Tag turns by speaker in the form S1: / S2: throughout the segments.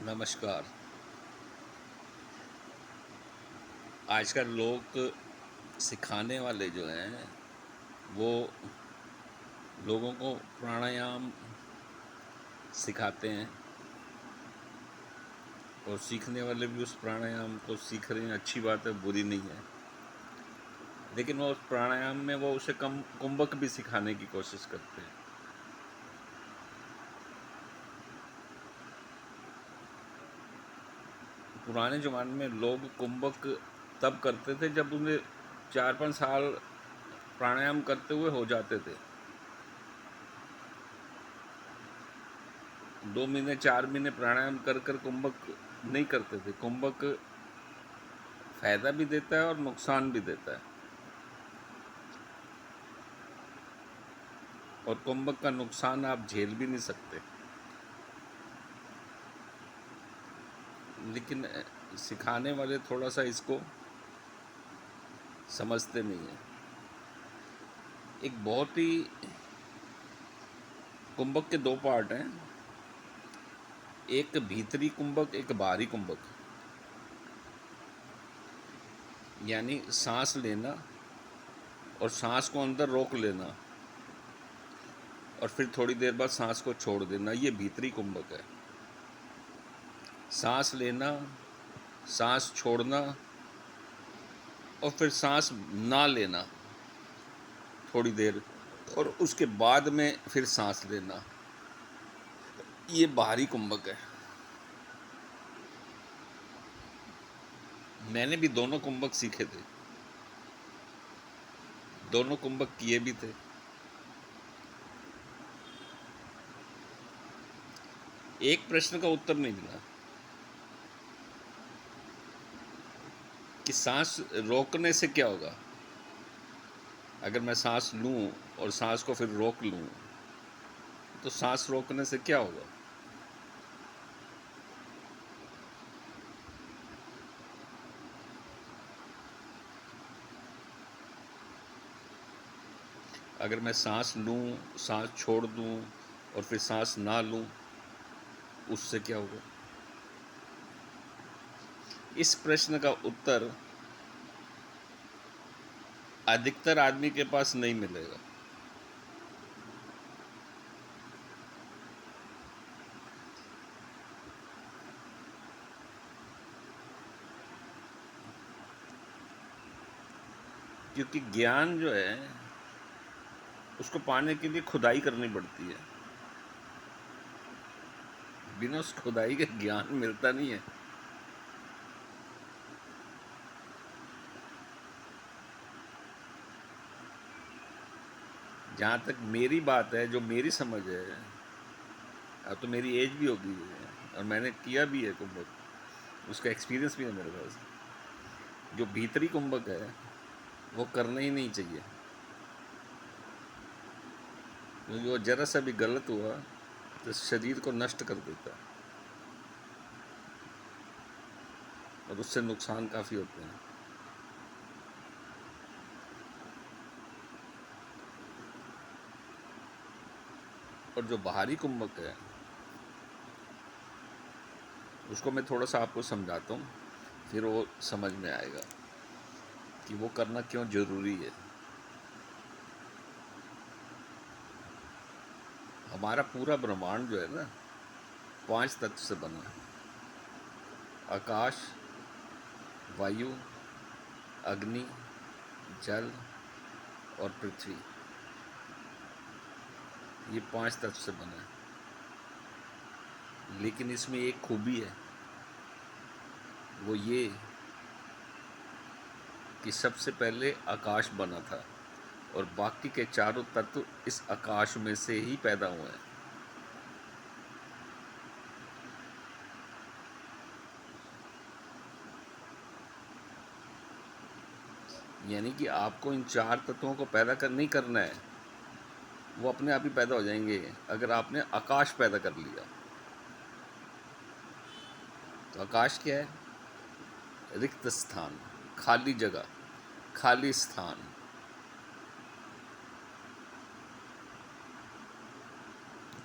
S1: नमस्कार। आजकल लोग सिखाने वाले जो हैं वो लोगों को प्राणायाम सिखाते हैं और सीखने वाले भी उस प्राणायाम को सीख रहे हैं। अच्छी बात है, बुरी नहीं है। लेकिन वो उस प्राणायाम में वो उसे कम कुंभक भी सिखाने की कोशिश करते हैं। पुराने ज़माने में लोग कुंभक तब करते थे जब उन्हें 4-5 साल प्राणायाम करते हुए हो जाते थे। 2 महीने 4 महीने प्राणायाम कर कर कुंभक नहीं करते थे। कुंभक फायदा भी देता है और नुकसान भी देता है। और कुंभक का नुकसान आप झेल भी नहीं सकते। लेकिन सिखाने वाले थोड़ा सा इसको समझते नहीं हैं। एक बहुत ही कुंभक के दो पार्ट हैं, एक भीतरी कुंभक, एक बाहरी कुंभक। यानी सांस लेना और सांस को अंदर रोक लेना और फिर थोड़ी देर बाद सांस को छोड़ देना, ये भीतरी कुंभक है। सांस लेना, सांस छोड़ना और फिर सांस ना लेना थोड़ी देर, और उसके बाद में फिर सांस लेना, ये बाहरी कुंभक है। मैंने भी दोनों कुंभक सीखे थे, दोनों कुंभक किए भी थे। एक प्रश्न का उत्तर नहीं मिला कि सांस रोकने से क्या होगा। अगर मैं सांस लूं और सांस को फिर रोक लूं तो सांस रोकने से क्या होगा। अगर मैं सांस लूं, सांस छोड़ दूं और फिर सांस ना लूं, उससे क्या होगा। इस प्रश्न का उत्तर अधिकतर आदमी के पास नहीं मिलेगा। क्योंकि ज्ञान जो है उसको पाने के लिए खुदाई करनी पड़ती है। बिना उस खुदाई के ज्ञान मिलता नहीं है। जहाँ तक मेरी बात है, जो मेरी समझ है, अब तो मेरी एज भी हो गई है और मैंने किया भी है कुंभक, उसका एक्सपीरियंस भी है मेरे पास। जो भीतरी कुंभक है वो करना ही नहीं चाहिए, क्योंकि वो जरा सा भी गलत हुआ तो शरीर को नष्ट कर देता है और उससे नुकसान काफ़ी होते हैं। और जो बाहरी कुंभक है उसको मैं थोड़ा सा आपको समझाता हूँ, फिर वो समझ में आएगा कि वो करना क्यों ज़रूरी है। हमारा पूरा ब्रह्मांड जो है ना 5 तत्व से बना है। आकाश, वायु, अग्नि, जल और पृथ्वी, ये 5 तत्व से बना है। लेकिन इसमें एक खूबी है, वो ये कि सबसे पहले आकाश बना था और बाकी के चारों तत्व इस आकाश में से ही पैदा हुए हैं। यानी कि आपको इन 4 तत्वों को पैदा कर नहीं करना है, वो अपने आप ही पैदा हो जाएंगे अगर आपने आकाश पैदा कर लिया। तो आकाश क्या है? रिक्त स्थान, खाली जगह, खाली स्थान।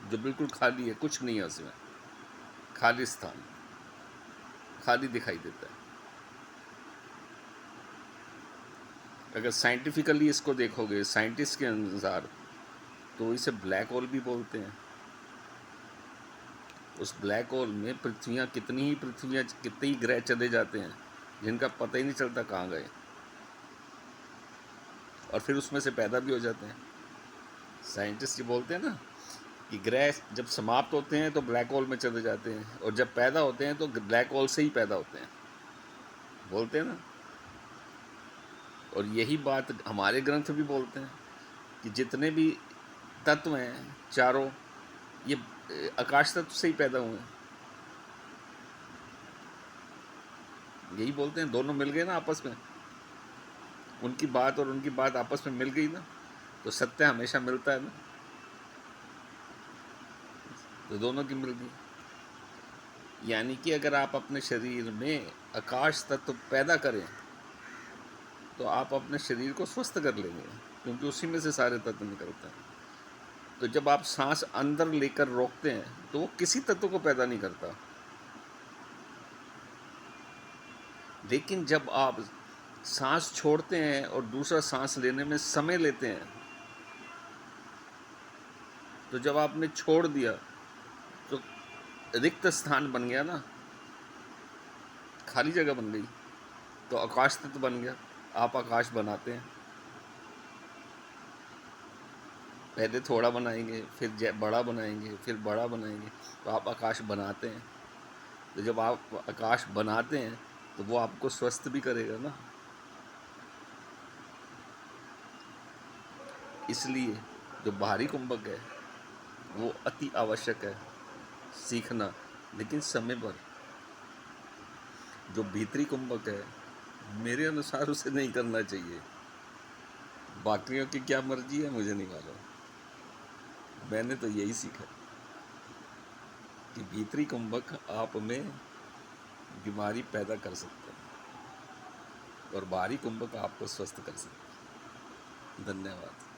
S1: जो बिल्कुल खाली है, कुछ नहीं है उसमें, खाली स्थान। खाली दिखाई देता है। अगर साइंटिफिकली इसको देखोगे साइंटिस्ट के अनुसार, तो इसे ब्लैक होल भी बोलते हैं। उस ब्लैक होल में कितनी ही ग्रह चले जाते हैं जिनका पता ही नहीं चलता कहाँ गए, और फिर उसमें से पैदा भी हो जाते हैं। साइंटिस्ट ये बोलते हैं ना कि ग्रह जब समाप्त होते हैं तो ब्लैक होल में चले जाते हैं, और जब पैदा होते हैं तो ब्लैक होल से ही पैदा होते हैं, बोलते हैं ना। और यही बात हमारे ग्रंथ भी बोलते हैं कि जितने भी तत्व हैं चारों, ये आकाश तत्व से ही पैदा हुए हैं। यही बोलते हैं, दोनों मिल गए ना आपस में, उनकी बात और उनकी बात आपस में मिल गई ना, तो सत्य हमेशा मिलता है ना, तो दोनों की मिल गई। यानी कि अगर आप अपने शरीर में आकाश तत्व पैदा करें तो आप अपने शरीर को स्वस्थ कर लेंगे, क्योंकि उसी में से सारे तत्व निकलते हैं। तो जब आप सांस अंदर लेकर रोकते हैं तो वो किसी तत्व को पैदा नहीं करता, लेकिन जब आप सांस छोड़ते हैं और दूसरा सांस लेने में समय लेते हैं, तो जब आपने छोड़ दिया तो रिक्त स्थान बन गया ना, खाली जगह बन गई, तो आकाश तत्व बन गया। आप आकाश बनाते हैं, पहले थोड़ा बनाएंगे, फिर बड़ा बनाएंगे, फिर बड़ा बनाएंगे, तो आप आकाश बनाते हैं। तो जब आप आकाश बनाते हैं तो वो आपको स्वस्थ भी करेगा ना। इसलिए जो बाहरी कुंभक है वो अति आवश्यक है सीखना, लेकिन समय पर। जो भीतरी कुंभक है मेरे अनुसार उसे नहीं करना चाहिए। बाकियों की क्या मर्जी है मुझे नहीं मालूम, मैंने तो यही सीखा कि भीतरी कुंभक आप में बीमारी पैदा कर सकता है और बाहरी कुंभक आपको स्वस्थ कर सकता है। धन्यवाद।